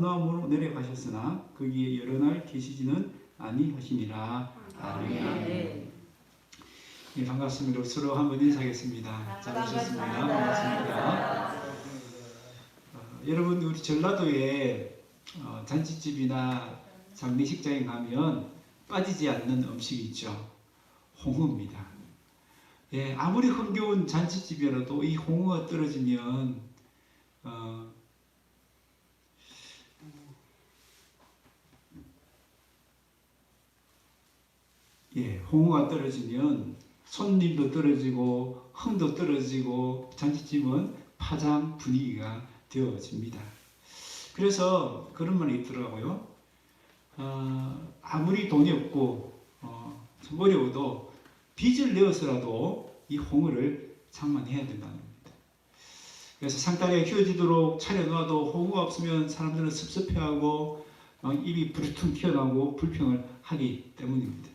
가버나움으로 내려가셨으나 거기에 여러 날 계시지는 아니하시니라. 아멘. 예, 반갑습니다. 서로 한번 인사하겠습니다. 잘 오셨습니다. 반갑습니다. 여러분, 우리 전라도에 잔치집이나 장례식장에 가면 빠지지 않는 음식이 있죠. 홍어입니다. 예, 아무리 흥겨운 잔치집이라도 이 홍어가 떨어지면 홍어가 떨어지면 손님도 떨어지고 흥도 떨어지고 잔치집은 파장 분위기가 되어집니다. 그래서 그런 말이 있더라고요. 아무리 돈이 없고 좀 어려워도 빚을 내어서라도 이 홍어를 장만해야 된다는 겁니다. 그래서 상다리가 휘어지도록 차려놔도 홍어가 없으면 사람들은 섭섭해하고 입이 부르퉁 튀어나오고 불평을 하기 때문입니다.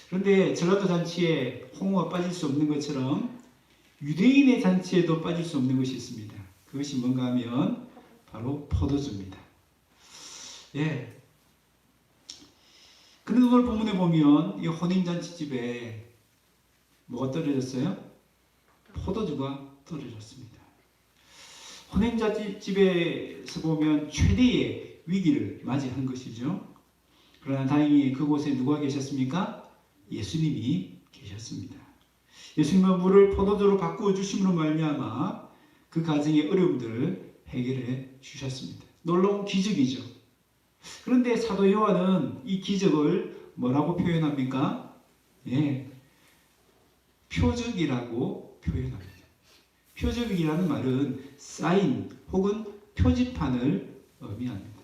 그런데 전라도 잔치에 홍어가 빠질 수 없는 것처럼 유대인의 잔치에도 빠질 수 없는 것이 있습니다. 그것이 뭔가 하면 바로 포도주입니다. 예. 그런데 오늘 본문에 보면 이 혼인잔치집에 뭐가 떨어졌어요? 포도주가 떨어졌습니다. 혼인잔치집에서 보면 최대의 위기를 맞이한 것이죠. 그러나 다행히 그곳에 누가 계셨습니까? 예수님이 계셨습니다. 예수님은 물을 포도주로 바꾸어 주심으로 말미암아 그 가정의 어려움들을 해결해 주셨습니다. 놀라운 기적이죠. 그런데 사도 요한은 이 기적을 뭐라고 표현합니까? 예, 표적이라고 표현합니다. 표적이라는 말은 사인 혹은 표지판을 의미합니다.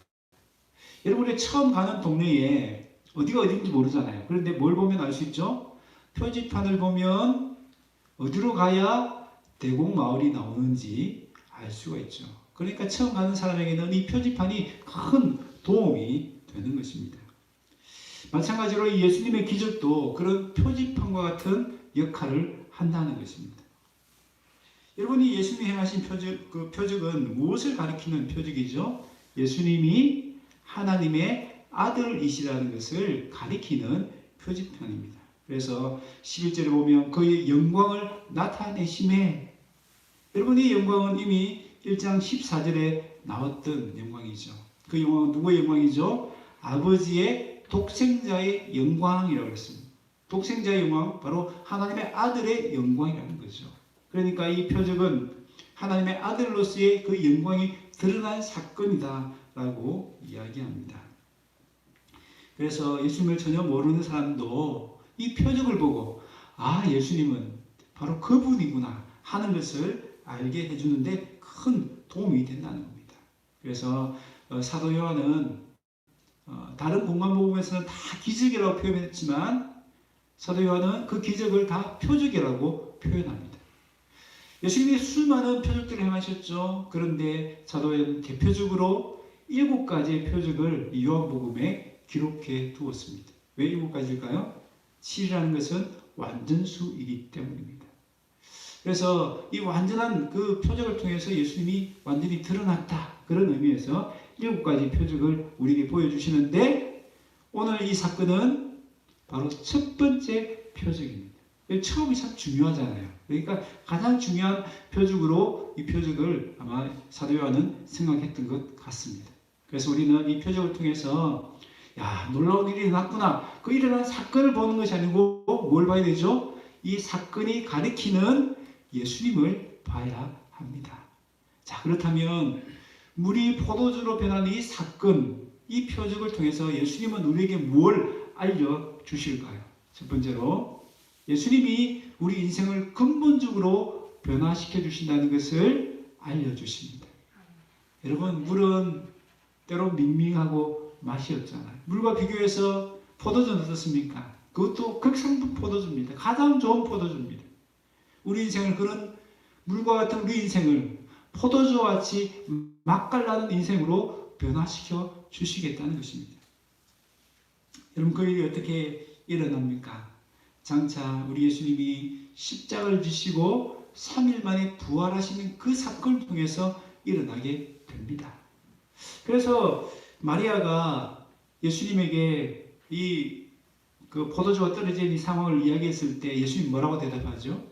여러분이 처음 가는 동네에 어디가 어딘지 모르잖아요. 그런데 뭘 보면 알 수 있죠? 표지판을 보면 어디로 가야 대곡마을이 나오는지 알 수가 있죠. 그러니까 처음 가는 사람에게는 이 표지판이 큰 도움이 되는 것입니다. 마찬가지로 예수님의 기적도 그런 표지판과 같은 역할을 한다는 것입니다. 여러분이 예수님이 행하신 표적은 무엇을 가리키는 표적이죠? 예수님이 하나님의 아들이시라는 것을 가리키는 표지판입니다. 그래서 11절에 보면 그의 영광을 나타내심에, 여러분의 영광은 이미 1장 14절에 나왔던 영광이죠. 그 영광은 누구의 영광이죠? 아버지의 독생자의 영광이라고 했습니다. 독생자의 영광, 바로 하나님의 아들의 영광이라는 거죠. 그러니까 이 표적은 하나님의 아들로서의 그 영광이 드러난 사건이다 라고 이야기합니다. 그래서 예수님을 전혀 모르는 사람도 이 표적을 보고 예수님은 바로 그분이구나 하는 것을 알게 해주는데 큰 도움이 된다는 겁니다. 그래서 사도 요한은 다른 공간복음에서는 다 기적이라고 표현했지만 사도 요한은 그 기적을 다 표적이라고 표현합니다. 예수님이 수많은 표적들을 행하셨죠. 그런데 사도 요한은 대표적으로 7가지의 표적을 요한복음에 기록해 두었습니다. 왜 7가지일까요? 7이라는 것은 완전수이기 때문입니다. 그래서 이 완전한 그 표적을 통해서 예수님이 완전히 드러났다. 그런 의미에서 7가지 표적을 우리에게 보여주시는데 오늘 이 사건은 바로 첫 번째 표적입니다. 처음이 참 중요하잖아요. 그러니까 가장 중요한 표적으로 이 표적을 아마 사도 요한은 생각했던 것 같습니다. 그래서 우리는 이 표적을 통해서 놀라운 일이 일어났구나. 그 일어난 사건을 보는 것이 아니고 뭘 봐야 되죠? 이 사건이 가리키는 예수님을 봐야 합니다. 자, 그렇다면 물이 포도주로 변한 이 사건, 이 표적을 통해서 예수님은 우리에게 뭘 알려주실까요? 첫 번째로 예수님이 우리 인생을 근본적으로 변화시켜 주신다는 것을 알려주십니다. 여러분, 물은 때로 밍밍하고 맛이 없잖아요. 물과 비교해서 포도주는 어떻습니까? 그것도 극상품 포도주입니다. 가장 좋은 포도주입니다. 우리 인생을 그런 물과 같은 우리 인생을 포도주와 같이 맛깔나는 인생으로 변화시켜 주시겠다는 것입니다. 여러분, 그 일이 어떻게 일어납니까? 장차 우리 예수님이 십자가를 지시고 3일 만에 부활하시는 그 사건을 통해서 일어나게 됩니다. 그래서 마리아가 예수님에게 그 포도주가 떨어진 이 상황을 이야기했을 때 예수님 뭐라고 대답하죠?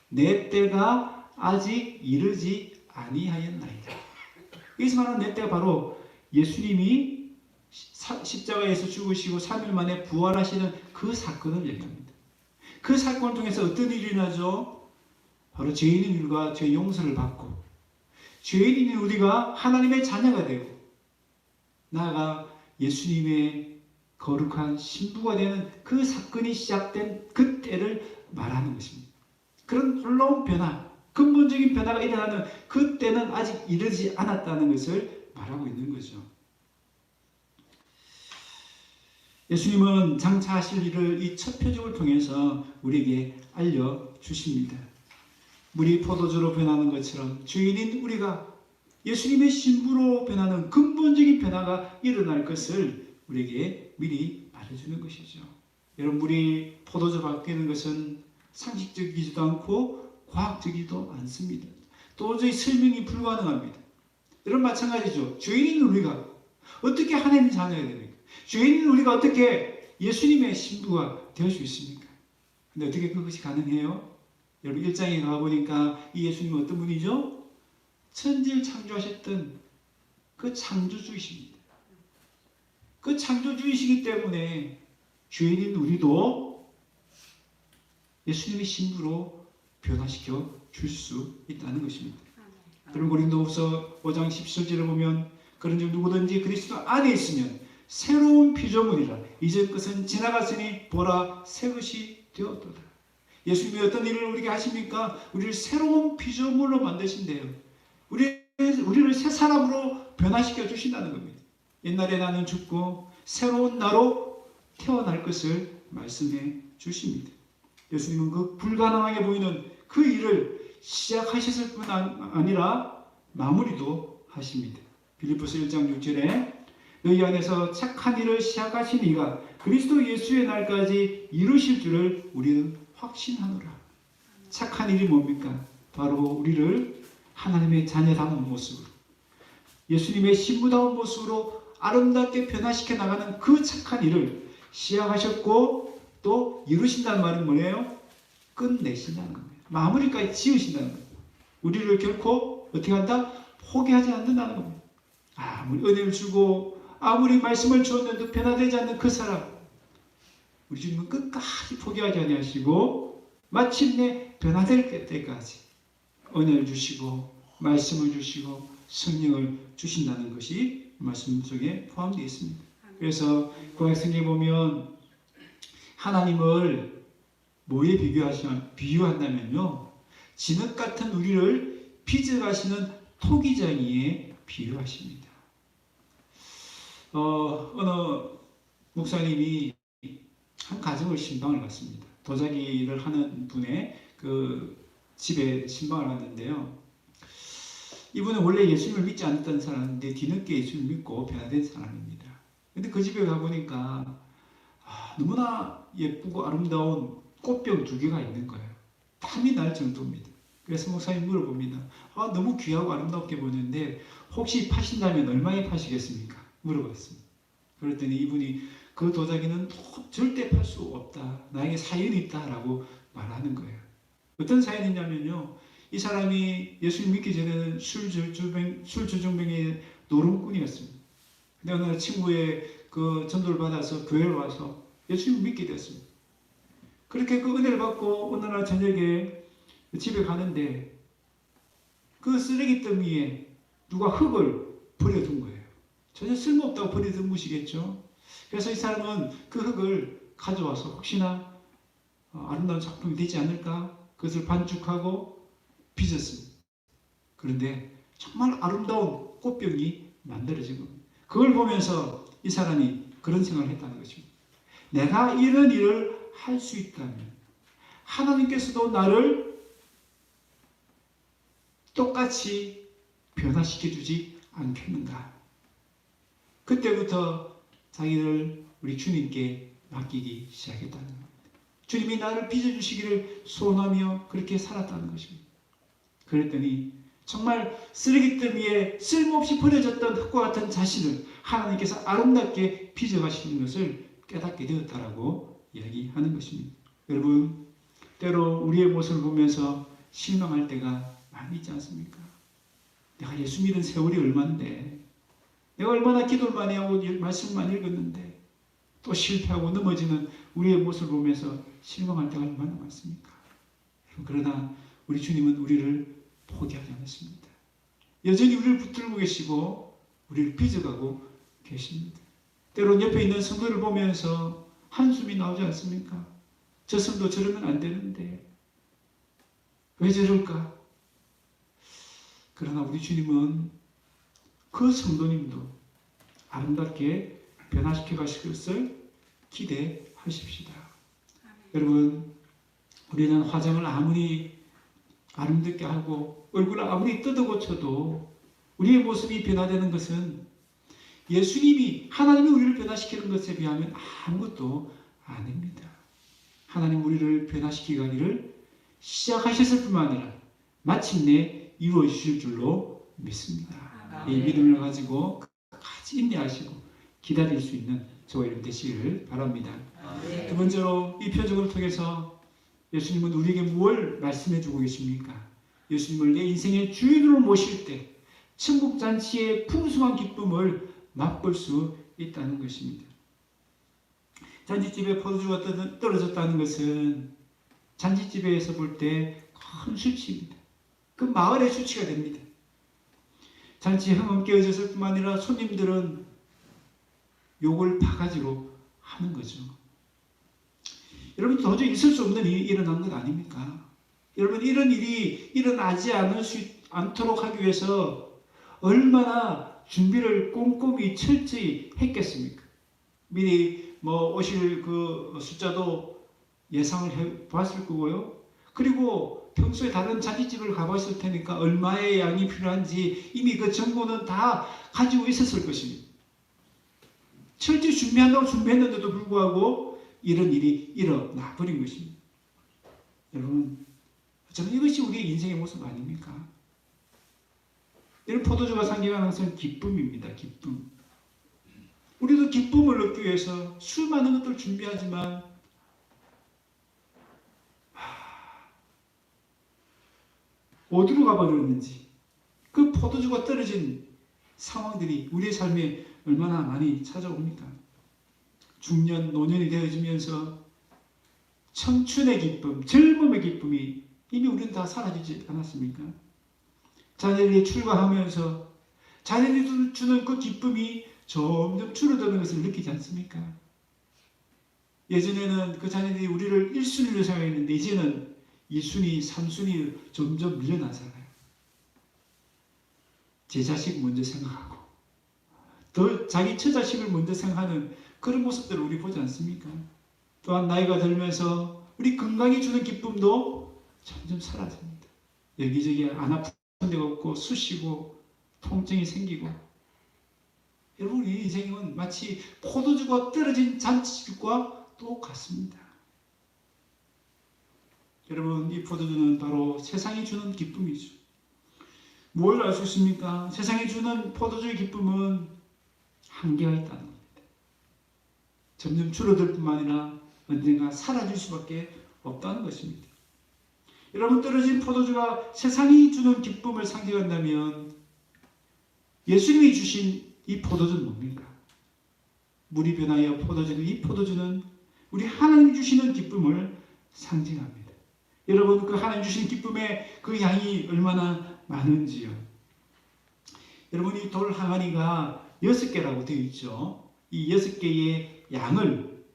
내 때가 아직 이르지 아니하였나이다. 여기서 말하는 내 때가 바로 예수님이 십자가에서 죽으시고 3일 만에 부활하시는 그 사건을 얘기합니다. 그 사건을 통해서 어떤 일이 일어나죠? 바로 죄인인 우리가 죄 용서를 받고 죄인인 우리가 하나님의 자녀가 되고 나아가 예수님의 거룩한 신부가 되는 그 사건이 시작된 그 때를 말하는 것입니다. 그런 놀라운 변화, 근본적인 변화가 일어나는 그 때는 아직 이르지 않았다는 것을 말하고 있는 거죠. 예수님은 장차 하실 일을 이 첫 표적을 통해서 우리에게 알려주십니다. 물이 포도주로 변하는 것처럼 죄인인 우리가 예수님의 신부로 변하는 근본적인 변화가 일어날 것을 우리에게 미리 말해주는 것이죠. 여러분, 물이 포도주 바뀌는 것은 상식적이지도 않고 과학적이지도 않습니다. 도저히 설명이 불가능합니다. 여러분, 마찬가지죠. 죄인인 우리가 어떻게 하나님의 자녀가 됩니까? 죄인인 우리가 어떻게 예수님의 신부가 될 수 있습니까? 근데 어떻게 그것이 가능해요? 여러분, 1장에 가보니까 이 예수님은 어떤 분이죠? 천지를 창조하셨던 그 창조주이십니다. 그 창조주이시기 때문에 죄인인 우리도 예수님의 신부로 변화시켜 줄 수 있다는 것입니다. 여러분, 고린도후서 5장 17절을 보면 그런즉 누구든지 그리스도 안에 있으면 새로운 피조물이라 이전 것은 지나갔으니 보라 새 것이 되었도다. 예수님이 어떤 일을 우리에게 하십니까? 우리를 새로운 피조물로 만드신대요. 우리를 새 사람으로 변화시켜 주신다는 겁니다. 옛날에 나는 죽고 새로운 나로 태어날 것을 말씀해 주십니다. 예수님은 그 불가능하게 보이는 그 일을 시작하셨을 뿐 아니라 마무리도 하십니다. 빌립보서 1장 6절에 너희 안에서 착한 일을 시작하신 이가 그리스도 예수의 날까지 이루실 줄을 우리는 확신하노라. 착한 일이 뭡니까? 바로 우리를 하나님의 자녀다운 모습으로 예수님의 신부다운 모습으로 아름답게 변화시켜 나가는 그 착한 일을 시작하셨고 또 이루신다는 말은 뭐예요? 끝내신다는 겁니다. 마무리까지 지으신다는 겁니다. 우리를 결코 어떻게 한다? 포기하지 않는다는 겁니다. 아무리 은혜를 주고 아무리 말씀을 주었는데 변화되지 않는 그 사람, 우리 주님은 끝까지 포기하지 아니하시고 마침내 변화될 때까지 은혜를 주시고 말씀을 주시고 성령을 주신다는 것이 말씀 속에 포함되어 있습니다. 그래서 구약 성경에 보면 하나님을 뭐에 비유한다면요, 진흙 같은 우리를 빚어가시는 토기장이에 비유하십니다. 어느 목사님이 한 가정을 신방을 갔습니다. 도자기를 하는 분의 그 집에 신방을 갔는데요. 이분은 원래 예수님을 믿지 않았던 사람인데 뒤늦게 예수님을 믿고 변화된 사람입니다. 근데 그 집에 가보니까 너무나 예쁘고 아름다운 꽃병 2개가 있는 거예요. 탐이 날 정도입니다. 그래서 목사님 물어봅니다. 너무 귀하고 아름답게 보이는데 혹시 파신다면 얼마에 파시겠습니까? 물어봤습니다. 그랬더니 이분이 그 도자기는 절대 팔 수 없다. 나에게 사연이 있다라고 말하는 거예요. 어떤 사연이냐면요. 이 사람이 예수님 믿기 전에는 술주정뱅이의 노름꾼이었습니다. 근데 어느 날 친구의 그 전도를 받아서 교회를 와서 예수님을 믿게 됐습니다. 그렇게 그 은혜를 받고 어느 날 저녁에 집에 가는데 그 쓰레기더미 위에 누가 흙을 버려둔 거예요. 전혀 쓸모없다고 버려둔 것이겠죠. 그래서 이 사람은 그 흙을 가져와서 혹시나 아름다운 작품이 되지 않을까 그것을 반죽하고 빚었습니다. 그런데 정말 아름다운 꽃병이 만들어진 겁니다. 그걸 보면서 이 사람이 그런 생각을 했다는 것입니다. 내가 이런 일을 할 수 있다면 하나님께서도 나를 똑같이 변화시켜 주지 않겠는가. 그때부터 자기를 우리 주님께 맡기기 시작했다는 겁니다. 주님이 나를 빚어주시기를 소원하며 그렇게 살았다는 것입니다. 그랬더니 정말 쓰레기들 위에 쓸모없이 버려졌던 흙과 같은 자신을 하나님께서 아름답게 빚어가시는 것을 깨닫게 되었다라고 이야기하는 것입니다. 여러분, 때로 우리의 모습을 보면서 실망할 때가 많이 있지 않습니까? 내가 예수 믿은 세월이 얼마인데, 내가 얼마나 기도를 많이 하고 말씀을 많이 읽었는데 또 실패하고 넘어지는 우리의 모습을 보면서 실망할 때가 얼마나 많습니까? 그러나 우리 주님은 우리를 포기하지 않았습니다. 여전히 우리를 붙들고 계시고 우리를 빚어가고 계십니다. 때론 옆에 있는 성도를 보면서 한숨이 나오지 않습니까? 저 성도 저러면 안 되는데 왜 저럴까? 그러나 우리 주님은 그 성도님도 아름답게 변화시켜 가실 것을 기대하십시다. 여러분, 우리는 화장을 아무리 아름답게 하고 얼굴을 아무리 뜯어고쳐도 우리의 모습이 변화되는 것은 예수님이, 하나님이 우리를 변화시키는 것에 비하면 아무것도 아닙니다. 하나님 우리를 변화시키기를 시작하셨을 뿐만 아니라 마침내 이루어 주실 줄로 믿습니다. 이 믿음을 가지고 끝까지 인내하시고 기다릴 수 있는 저와 여러분 되시기를 바랍니다. 두 번째로 이 표적을 통해서 예수님은 우리에게 무엇을 말씀해 주고 계십니까? 예수님을 내 인생의 주인으로 모실 때 천국잔치의 풍성한 기쁨을 맛볼 수 있다는 것입니다. 잔치집에 포도주가 떨어졌다는 것은 잔치집에서 볼 때 큰 수치입니다. 그 마을의 수치가 됩니다. 잔치에 흥은 깨어졌을 뿐만 아니라 손님들은 욕을 바가지로 하는 거죠. 여러분, 도저히 있을 수 없는 일이 일어난 것 아닙니까? 여러분, 이런 일이 일어나지 않도록 하기 위해서 얼마나 준비를 꼼꼼히 철저히 했겠습니까? 미리 오실 그 숫자도 예상을 해 보았을 거고요. 그리고 평소에 다른 잔치집을 가봤을 테니까 얼마의 양이 필요한지 이미 그 정보는 다 가지고 있었을 것입니다. 철저히 준비한다고 준비했는데도 불구하고 이런 일이 일어나 버린 것입니다. 여러분, 저는 이것이 우리의 인생의 모습 아닙니까? 이런 포도주가 상징하는 것은 기쁨입니다. 기쁨. 우리도 기쁨을 얻기 위해서 수많은 것들을 준비하지만 어디로 가버렸는지, 그 포도주가 떨어진 상황들이 우리의 삶에 얼마나 많이 찾아옵니까? 중년, 노년이 되어지면서 청춘의 기쁨, 젊음의 기쁨이 이미 우리는 다 사라지지 않았습니까? 자녀들이 출가하면서 자녀들이 주는 그 기쁨이 점점 줄어드는 것을 느끼지 않습니까? 예전에는 그 자녀들이 우리를 1순위로 생각했는데 이제는 2순위, 3순위 점점 밀려나잖아요. 제 자식 먼저 생각하고 더 자기 처자식을 먼저 생각하는 그런 모습들을 우리 보지 않습니까? 또한 나이가 들면서 우리 건강이 주는 기쁨도 점점 사라집니다. 여기저기 안 아픈 데가 없고 쑤시고 통증이 생기고, 여러분, 이 인생은 마치 포도주가 떨어진 잔치집과 똑같습니다. 여러분, 이 포도주는 바로 세상이 주는 기쁨이죠. 뭘 알 수 있습니까? 세상이 주는 포도주의 기쁨은 한계가 있다는 겁니다. 점점 줄어들 뿐만 아니라 언젠가 사라질 수밖에 없다는 것입니다. 여러분, 떨어진 포도주가 세상이 주는 기쁨을 상징한다면 예수님이 주신 이 포도주는 뭡니까? 물이 변하여 포도주는, 이 포도주는 우리 하나님 주시는 기쁨을 상징합니다. 여러분, 그 하나님 주신 기쁨의 그 양이 얼마나 많은지요. 여러분, 이 돌 항아리가 6개라고 되어 있죠. 이 6개의 양을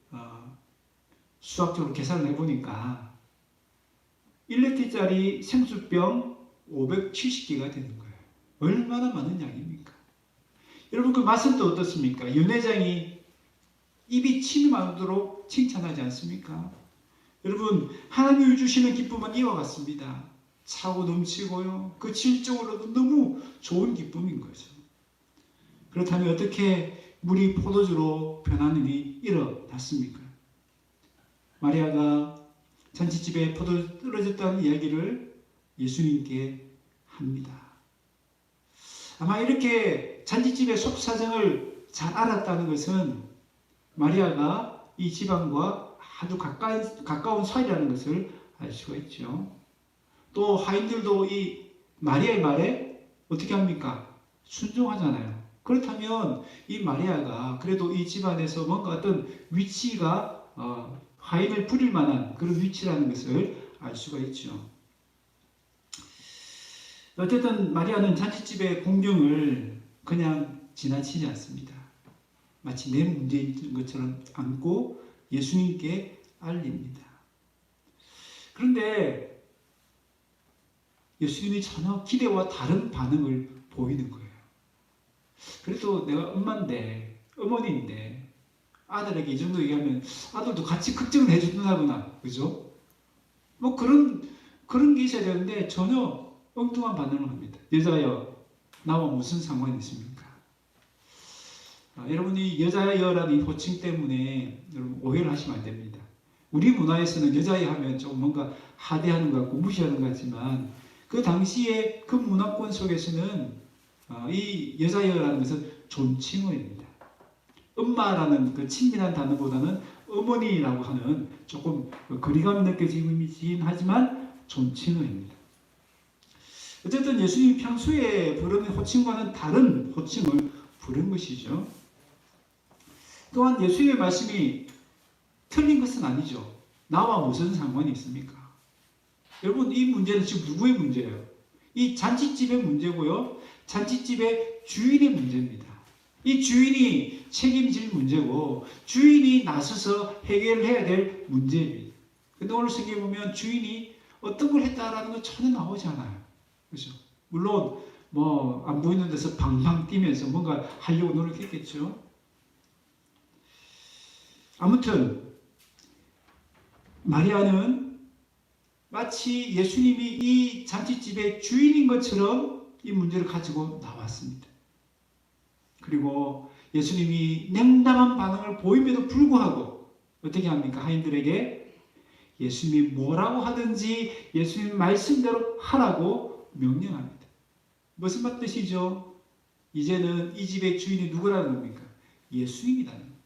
수학적으로 계산을 해보니까 1리터짜리 생수병 570개가 되는 거예요. 얼마나 많은 양입니까? 여러분, 그 맛은 또 어떻습니까? 연회장이 입이 침이 마르도록 칭찬하지 않습니까? 여러분, 하나님이 주시는 기쁨은 이와 같습니다. 차고 넘치고요. 그 질적으로도 너무 좋은 기쁨인 거죠. 그렇다면 어떻게 물이 포도주로 변하는 일이 일어났습니까? 마리아가 잔치집에 포도주 떨어졌다는 이야기를 예수님께 합니다. 아마 이렇게 잔치집의 속사정을 잘 알았다는 것은 마리아가 이 지방과 아주 가까운 사이라는 것을 알 수가 있죠. 또 하인들도 이 마리아의 말에 어떻게 합니까? 순종하잖아요. 그렇다면 이 마리아가 그래도 이 집안에서 뭔가 어떤 위치가 하인을 부릴 만한 그런 위치라는 것을 알 수가 있죠. 어쨌든 마리아는 잔치집의 공경을 그냥 지나치지 않습니다. 마치 내 문제인 것처럼 안고 예수님께 알립니다. 그런데 예수님이 전혀 기대와 다른 반응을 보이는 거예요. 그래도 내가 엄마인데, 어머니인데, 아들에게 이 정도 얘기하면 아들도 같이 걱정을 해준다거나, 그죠? 뭐 그런 게 있어야 되는데 전혀 엉뚱한 반응을 합니다. 여자여, 나와 무슨 상관이 있습니까? 여러분이 여자여라는 호칭 때문에 여러분 오해를 하시면 안 됩니다. 우리 문화에서는 여자여 하면 좀 뭔가 하대하는 것 같고 무시하는 것 같지만 그 당시에 그 문화권 속에서는 이 여자여라는 것은 존칭어입니다. 엄마라는 그 친밀한 단어보다는 어머니라고 하는 조금 거리감 느껴지긴 하지만 존칭어입니다. 어쨌든 예수님이 평소에 부르는 호칭과는 다른 호칭을 부른 것이죠. 또한 예수님의 말씀이 틀린 것은 아니죠. 나와 무슨 상관이 있습니까? 여러분 이 문제는 지금 누구의 문제예요? 이 잔치집의 문제고요. 잔치집의 주인의 문제입니다. 이 주인이 책임질 문제고 주인이 나서서 해결해야 될 문제입니다. 근데 오늘 성경에 보면 주인이 어떤 걸 했다라는 건 전혀 나오지 않아요. 그렇죠? 물론 뭐 안 보이는 데서 방방 뛰면서 뭔가 하려고 노력했겠죠. 아무튼 마리아는 마치 예수님이 이 잔치집의 주인인 것처럼 이 문제를 가지고 나왔습니다. 그리고 예수님이 냉담한 반응을 보임에도 불구하고 어떻게 합니까? 하인들에게 예수님이 뭐라고 하든지 예수님 말씀대로 하라고 명령합니다. 무슨 뜻이죠? 이제는 이 집의 주인이 누구라는 겁니까? 예수님이라는 겁니다.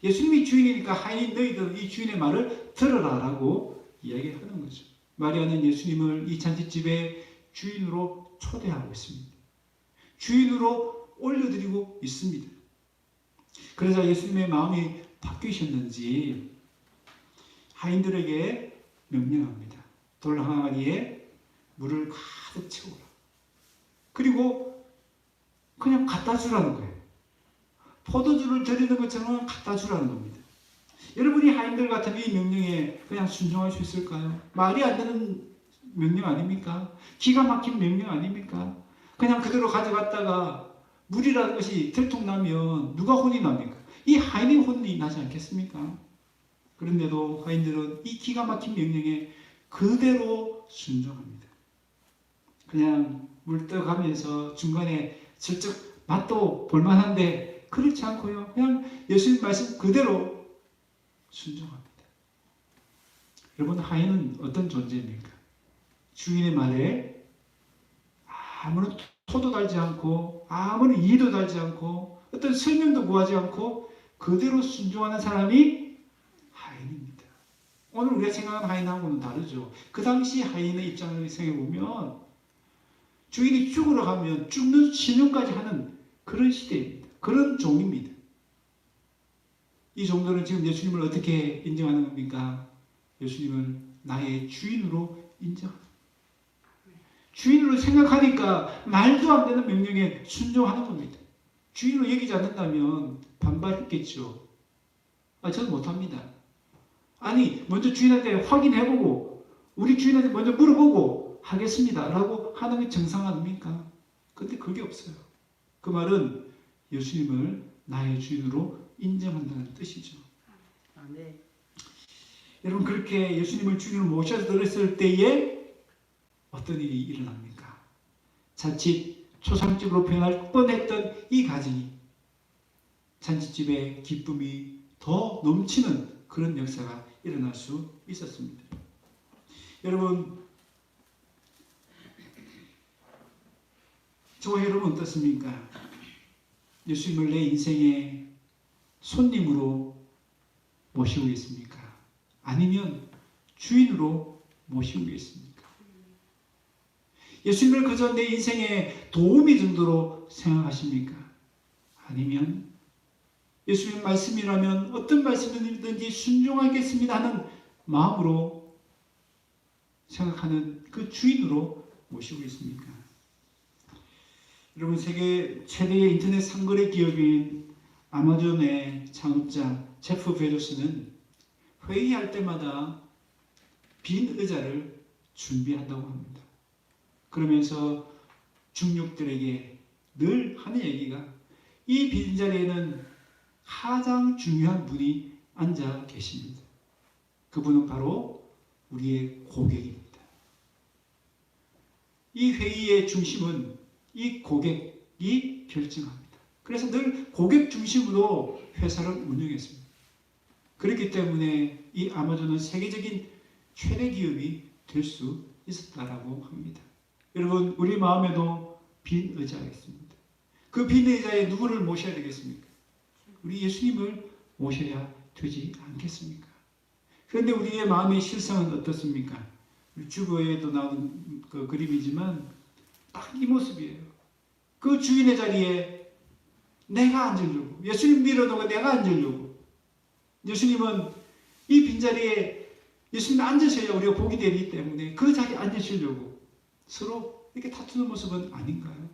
예수님이 주인이니까 하인 너희들 이 주인의 말을 들으라라고 이야기하는 거죠. 마리아는 예수님을 이 잔치집의 주인으로 초대하고 있습니다. 주인으로 올려드리고 있습니다. 그러자 예수님의 마음이 바뀌셨는지 하인들에게 명령합니다. 돌 항아리에 물을 가득 채우라. 그리고 그냥 갖다 주라는 거예요. 포도주를 드리는 것처럼 갖다 주라는 겁니다. 여러분이 하인들 같으면 이 명령에 그냥 순종할 수 있을까요? 말이 안 되는 명령 아닙니까? 기가 막힌 명령 아닙니까? 그냥 그대로 가져갔다가 물이라는 것이 들통나면 누가 혼이 납니까? 이 하인의 혼이 나지 않겠습니까? 그런데도 하인들은 이 기가 막힌 명령에 그대로 순종합니다. 그냥 물 떠가면서 중간에 슬쩍 맛도 볼만한데 그렇지 않고요. 그냥 예수님 말씀 그대로 순종합니다. 여러분 하인은 어떤 존재입니까? 주인의 말에 아무런 토도 달지 않고 아무런 이의도 달지 않고 어떤 설명도 구하지 않고 그대로 순종하는 사람이 하인입니다. 오늘 우리가 생각하는 하인하고는 다르죠. 그 당시 하인의 입장을 생각해보면 주인이 죽으러 가면 죽는 신용까지 하는 그런 시대입니다. 그런 종입니다. 이 종들은 지금 예수님을 어떻게 인정하는 겁니까? 예수님을 나의 주인으로 인정합니다. 주인으로 생각하니까 말도 안 되는 명령에 순종하는 겁니다. 주인으로 여기지 않는다면 반발했겠죠. 저는 못합니다. 아니 먼저 주인한테 확인해보고 우리 주인한테 먼저 물어보고 하겠습니다 라고 하는 게 정상 아닙니까? 근데 그게 없어요. 그 말은 예수님을 나의 주인으로 인정한다는 뜻이죠. 네. 여러분 그렇게 예수님을 주인으로 모셔서 들었을 때에 어떤 일이 일어납니까? 자칫 초상집으로 변할 뻔했던 이 가정이 잔치집의 기쁨이 더 넘치는 그런 역사가 일어날 수 있었습니다. 여러분 저와 여러분 어떻습니까? 예수님을 내 인생의 손님으로 모시고 있습니까? 아니면 주인으로 모시고 있습니까? 예수님을 그저 내 인생의 도우미 정도로 생각하십니까? 아니면 예수님 말씀이라면 어떤 말씀이든지 순종하겠습니다 하는 마음으로 생각하는 그 주인으로 모시고 있습니까? 여러분, 세계 최대의 인터넷 상거래 기업인 아마존의 창업자 제프 베조스는 회의할 때마다 빈 의자를 준비한다고 합니다. 그러면서 중육들에게 늘 하는 얘기가, 이 빈자리에는 가장 중요한 분이 앉아 계십니다. 그분은 바로 우리의 고객입니다. 이 회의의 중심은 이 고객이 결정합니다. 그래서 늘 고객 중심으로 회사를 운영했습니다. 그렇기 때문에 이 아마존은 세계적인 최대 기업이 될 수 있었다라고 합니다. 여러분, 우리 마음에도 빈 의자가 있습니다. 그 빈 의자에 누구를 모셔야 되겠습니까? 우리 예수님을 모셔야 되지 않겠습니까? 그런데 우리의 마음의 실상은 어떻습니까? 유튜브에도 나온 그 그림이지만 딱 이 모습이에요. 그 주인의 자리에 내가 앉으려고, 예수님 밀어놓고 내가 앉으려고. 예수님은 이 빈자리에 예수님 앉으셔야 우리가 복이 되기 때문에 그 자리에 앉으시려고 서로 이렇게 다투는 모습은 아닌가요?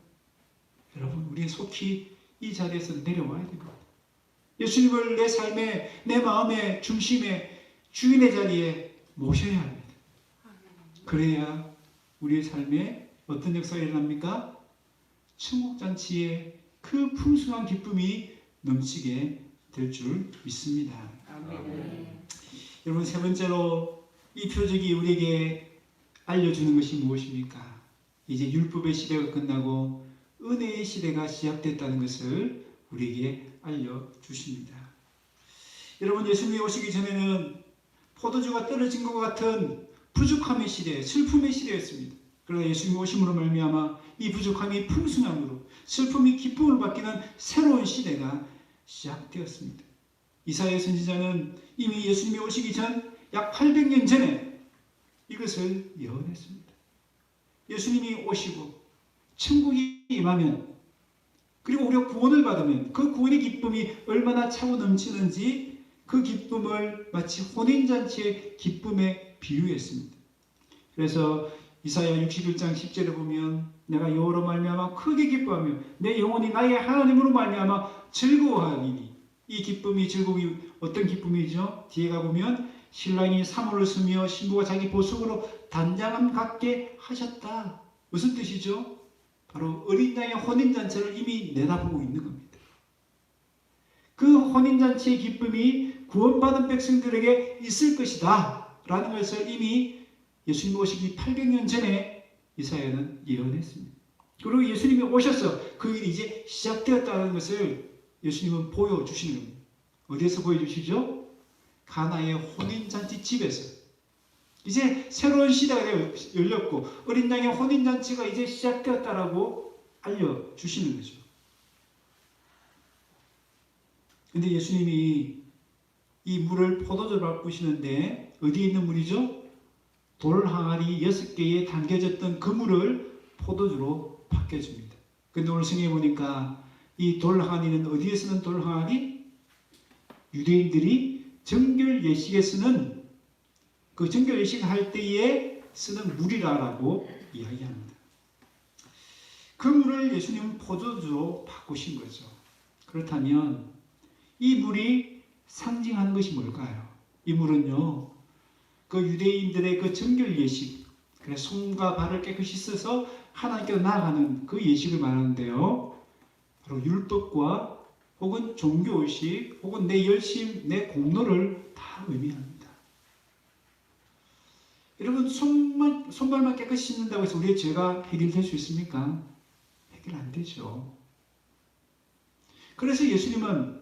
여러분, 우리는 속히 이 자리에서 내려와야 됩니다. 예수님을 내 삶의, 내 마음의 중심에, 주인의 자리에 모셔야 합니다. 그래야 우리의 삶에 어떤 역사가 일어납니까? 천국잔치에 그 풍성한 기쁨이 넘치게 될 줄 믿습니다. 아멘. 여러분, 세 번째로 이 표적이 우리에게 알려주는 것이 무엇입니까? 이제 율법의 시대가 끝나고 은혜의 시대가 시작됐다는 것을 우리에게 알려주십니다. 여러분, 예수님이 오시기 전에는 포도주가 떨어진 것 같은 부족함의 시대, 슬픔의 시대였습니다. 그러나 예수님이 오심으로 말미암아 이 부족함이 풍성함으로, 슬픔이 기쁨으로 바뀌는 새로운 시대가 시작되었습니다. 이사야 선지자는 이미 예수님이 오시기 전 약 800년 전에 이것을 예언했습니다. 예수님이 오시고 천국이 임하면, 그리고 우리가 구원을 받으면 그 구원의 기쁨이 얼마나 차고 넘치는지 그 기쁨을 마치 혼인잔치의 기쁨에 비유했습니다. 그래서 이사야 61장 10절에 보면, 내가 여호와로 말미암아 크게 기뻐하며 내 영혼이 나의 하나님으로 말미암아 즐거워하리니. 이 기쁨이, 즐거움이 어떤 기쁨이죠? 뒤에 가보면 신랑이 사모를 쓰며 신부가 자기 보석으로 단장함 갖게 하셨다. 무슨 뜻이죠? 바로 어린 양의 혼인잔치를 이미 내다보고 있는 겁니다. 그 혼인잔치의 기쁨이 구원받은 백성들에게 있을 것이다 라는 것을 이미 예수님 오시기 800년 전에 이사야는 예언했습니다. 그리고 예수님이 오셔서 그 일이 이제 시작되었다는 것을 예수님은 보여주시는 겁니다. 어디에서 보여주시죠? 가나의 혼인잔치 집에서. 이제 새로운 시대가 열렸고 어린 양의 혼인잔치가 이제 시작되었다라고 알려주시는 거죠. 근데 예수님이 이 물을 포도주로 바꾸시는데 어디에 있는 물이죠? 돌 항아리 6개에 담겨졌던 그 물을 포도주로 바꿔줍니다. 근데 오늘 성경에 보니까 이 돌 항아리는 어디에 쓰는 돌 항아리? 유대인들이 정결 예식에 쓰는, 그 정결 예식 할 때에 쓰는 물이라고 이야기합니다. 그 물을 예수님은 포도주로 바꾸신 거죠. 그렇다면 이 물이 상징하는 것이 뭘까요? 이 물은요, 그 유대인들의 그 정결 예식, 그래서 손과 발을 깨끗이 씻어서 하나님께 나아가는 그 예식을 말하는데요. 바로 율법과 혹은 종교의식 혹은 내 열심, 내 공로를 다 의미합니다. 여러분, 손발만 깨끗이 씻는다고 해서 우리의 죄가 해결될 수 있습니까? 해결 안 되죠. 그래서 예수님은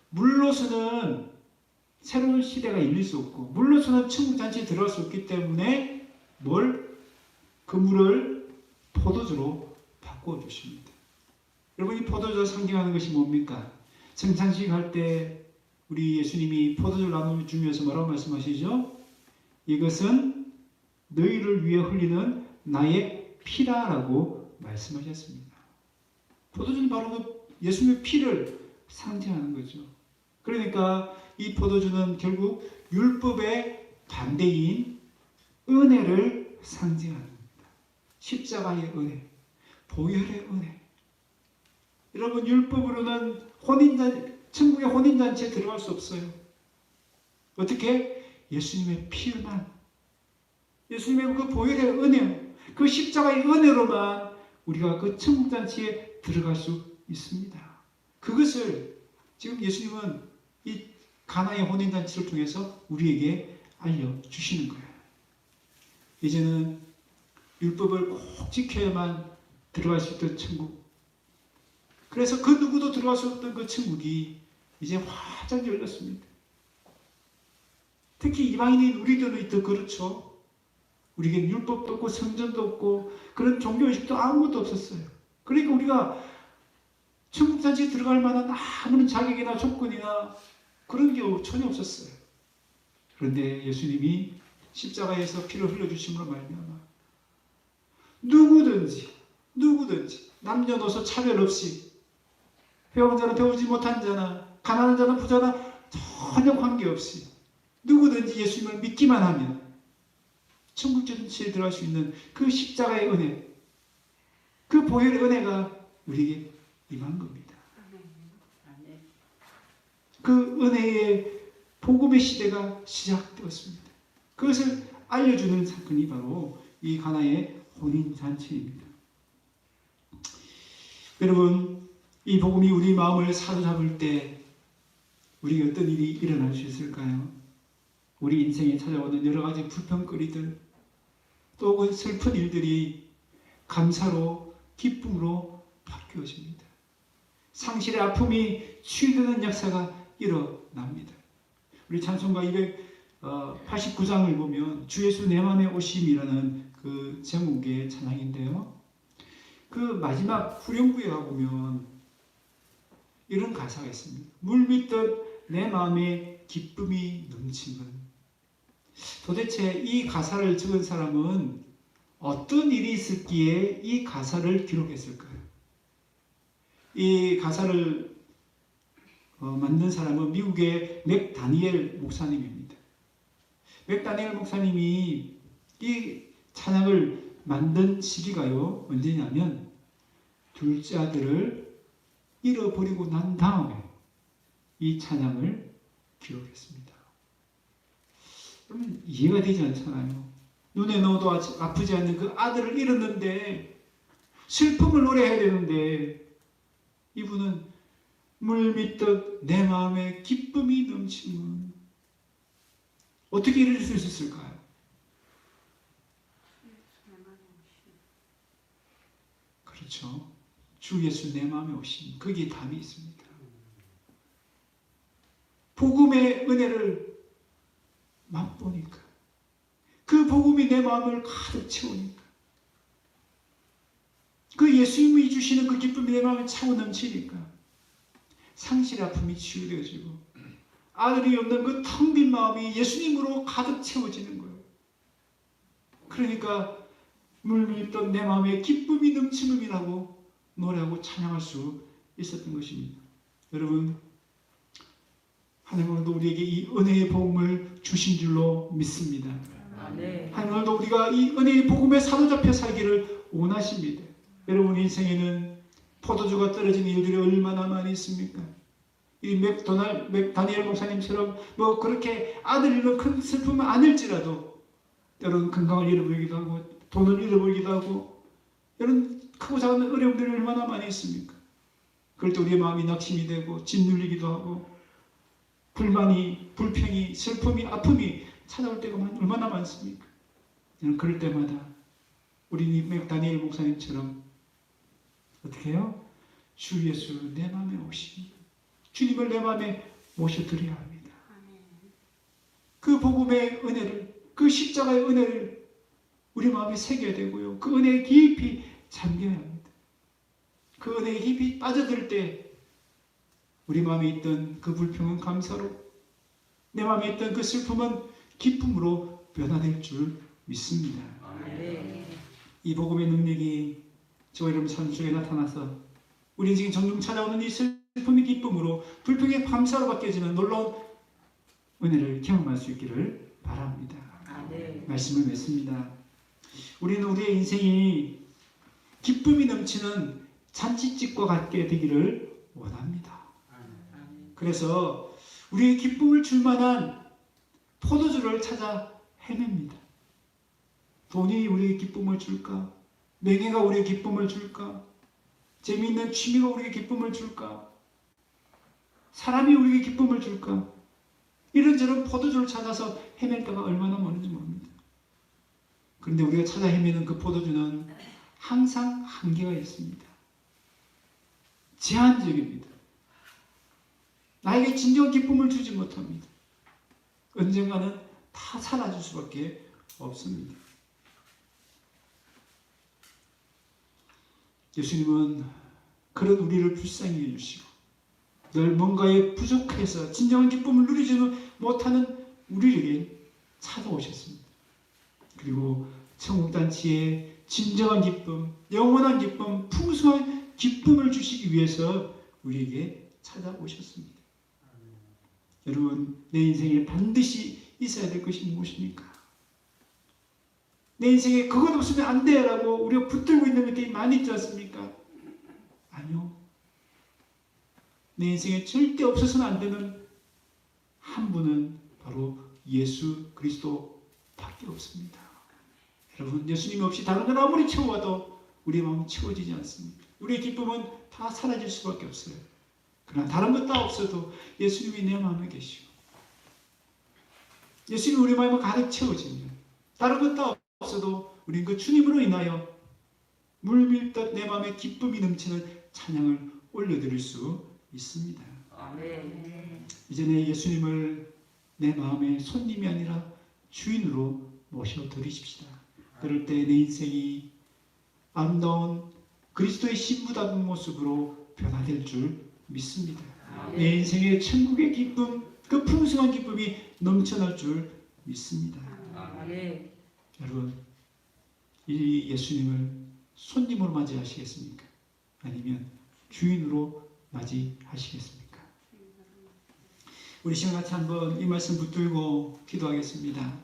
물로서는 새로운 시대가 열릴 수 없고 물로서는 천국잔치에 들어갈 수 없기 때문에 그 물을 포도주로 바꿔주십니다. 여러분, 이 포도주가 상징하는 것이 뭡니까? 성찬식 할 때 우리 예수님이 포도주를 나눠주면서 뭐라고 말씀하시죠? 이것은 너희를 위해 흘리는 나의 피라라고 말씀하셨습니다. 포도주는 바로 그 예수님의 피를 상징하는 거죠. 그러니까 이 포도주는 결국 율법의 반대인 은혜를 상징하는 겁니다. 십자가의 은혜, 보혈의 은혜. 여러분, 율법으로는 천국의 혼인잔치에 들어갈 수 없어요. 어떻게? 예수님의 피만, 예수님의 그 보혈의 은혜, 그 십자가의 은혜로만 우리가 그 천국잔치에 들어갈 수 있습니다. 그것을 지금 예수님은 이 가나의 혼인잔치를 통해서 우리에게 알려주시는 거예요. 이제는 율법을 꼭 지켜야만 들어갈 수 있던 천국, 그래서 그 누구도 들어갈 수 없던 그 천국이 이제 활짝 열렸습니다. 특히 이방인인 우리들은 또 그렇죠. 우리에게 율법도 없고 성전도 없고 그런 종교의식도 아무것도 없었어요. 그러니까 우리가 천국잔치에 들어갈 만한 아무런 자격이나 조건이나 그런 게 전혀 없었어요. 그런데 예수님이 십자가에서 피를 흘려주심으로 말미암아 누구든지 남녀노소 차별 없이 배운 자나 배우지 못한 자나 가난한 자나 부자나 전혀 관계없이 누구든지 예수님을 믿기만 하면 천국잔치에 들어갈 수 있는 그 십자가의 은혜, 그 보혈의 은혜가 우리에게 임한 겁니다. 그 은혜의 복음의 시대가 시작되었습니다. 그것을 알려주는 사건이 바로 이 가나의 혼인잔치입니다. 여러분, 이 복음이 우리 마음을 사로잡을 때 우리에게 어떤 일이 일어날 수 있을까요? 우리 인생에 찾아오는 여러 가지 불평거리들, 또 그 슬픈 일들이 감사로, 기쁨으로 바뀌어집니다. 상실의 아픔이 치유되는 역사가 일어납니다. 우리 찬송가 289장을 보면 주 예수 내 맘에 오심이라는 그 제목의 찬양인데요. 그 마지막 후렴구에 가보면 이런 가사가 있습니다. 물 믿듯 내 마음에 기쁨이 넘치는. 도대체 이 가사를 적은 사람은 어떤 일이 있었기에 이 가사를 기록했을까요? 이 가사를 만든 사람은 미국의 맥다니엘 목사님입니다. 맥다니엘 목사님이 이 찬양을 만든 시기가요, 언제냐면 둘째 아들을 잃어버리고 난 다음에 이 찬양을 기록했습니다. 그러면 이해가 되지 않잖아요. 눈에 넣어도 아프지 않는 그 아들을 잃었는데 슬픔을 노래해야 되는데 이분은 물 믿듯 내 마음에 기쁨이 넘치는. 어떻게 이럴 수 있었을까요? 그렇죠. 주 예수 내 마음에 오신, 거기에 답이 있습니다. 복음의 은혜를 맛보니까, 그 복음이 내 마음을 가득 채우니까, 그 예수님이 주시는 그 기쁨이 내 마음에 차고 넘치니까 상실의 아픔이 치유되어지고 아들이 없는 그 텅 빈 마음이 예수님으로 가득 채워지는 거예요. 그러니까 물 믿던 내 마음에 기쁨이 넘치는이라고 노래하고 찬양할 수 있었던 것입니다. 여러분, 하나님 오늘도 우리에게 이 은혜의 복음을 주신 줄로 믿습니다. 하나님 오늘도 우리가 이 은혜의 복음에 사로잡혀 살기를 원하십니다. 여러분 인생에는 포도주가 떨어진 일들이 얼마나 많이 있습니까? 이 맥다니엘 목사님처럼 뭐 그렇게 아들 잃는 큰 슬픔은 아닐지라도 여러분 건강을 잃어버리기도 하고 돈을 잃어버리기도 하고 이런 크고 작은 어려움들이 얼마나 많이 있습니까? 그럴 때 우리의 마음이 낙심이 되고 짓눌리기도 하고 불만이, 불평이, 슬픔이, 아픔이 찾아올 때가 얼마나 많습니까? 그럴 때마다 우리 맥다니엘 목사님처럼 어떻게 해요? 주 예수 내 마음에 오시니 주님을 내 마음에 모셔드려야 합니다. 그 복음의 은혜를, 그 십자가의 은혜를 우리 마음에 새겨야 되고요. 그 은혜에 깊이 잠겨야 합니다. 그 은혜에 깊이 빠져들 때 우리 마음에 있던 그 불평은 감사로, 내 마음에 있던 그 슬픔은 기쁨으로 변화될 줄 믿습니다. 이 복음의 능력이 저와 여러분 삶 속에 나타나서 우리 인생에 종종 찾아오는 이 슬픔이 기쁨으로, 불평의 감사로 바뀌어지는 놀라운 은혜를 경험할 수 있기를 바랍니다. 말씀을 맺습니다. 우리는 우리의 인생이 기쁨이 넘치는 잔치집과 같게 되기를 원합니다. 그래서 우리의 기쁨을 줄 만한 포도주를 찾아 헤맵니다. 돈이 우리에게 기쁨을 줄까? 명예가 우리에게 기쁨을 줄까? 재미있는 취미가 우리에게 기쁨을 줄까? 사람이 우리에게 기쁨을 줄까? 이런저런 포도주를 찾아서 헤맬 때가 얼마나 많은지 모릅니다. 그런데 우리가 찾아 헤매는 그 포도주는 항상 한계가 있습니다. 제한적입니다. 나에게 진정한 기쁨을 주지 못합니다. 언젠가는 다 사라질 수밖에 없습니다. 예수님은 그런 우리를 불쌍히 해주시고 늘 뭔가에 부족해서 진정한 기쁨을 누리지는 못하는 우리에게 찾아오셨습니다. 그리고 천국잔치에 진정한 기쁨, 영원한 기쁨, 풍성한 기쁨을 주시기 위해서 우리에게 찾아오셨습니다. 여러분, 내 인생에 반드시 있어야 될 것이 무엇입니까? 내 인생에 그것 없으면 안 돼 라고 우리가 붙들고 있는 것들이 많이 있지 않습니까? 아니요. 내 인생에 절대 없어서는 안 되는 한 분은 바로 예수 그리스도밖에 없습니다. 여러분, 예수님 없이 다른 건 아무리 채워도 우리의 마음은 채워지지 않습니다. 우리의 기쁨은 다 사라질 수밖에 없어요. 그러나 다른 것 다 없어도 예수님이 내 마음에 계시고 예수님이 우리 마음을 가득 채워지면 다른 것 다 없어도 우리는 그 주님으로 인하여 물밀듯 내 마음에 기쁨이 넘치는 찬양을 올려드릴 수 있습니다. 아멘. 이제는 예수님을 내 마음의 손님이 아니라 주인으로 모셔드리십시다. 그럴 때 내 인생이 아름다운 그리스도의 신부다운 모습으로 변화될 줄 믿습니다. 내 인생의 천국의 기쁨, 그 풍성한 기쁨이 넘쳐날 줄 믿습니다. 여러분, 이 예수님을 손님으로 맞이하시겠습니까? 아니면 주인으로 맞이하시겠습니까? 우리 시간 같이 한번 이 말씀 붙들고 기도하겠습니다.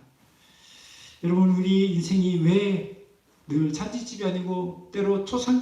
여러분, 우리 인생이 왜 늘 잔치집이 아니고 때로 초상집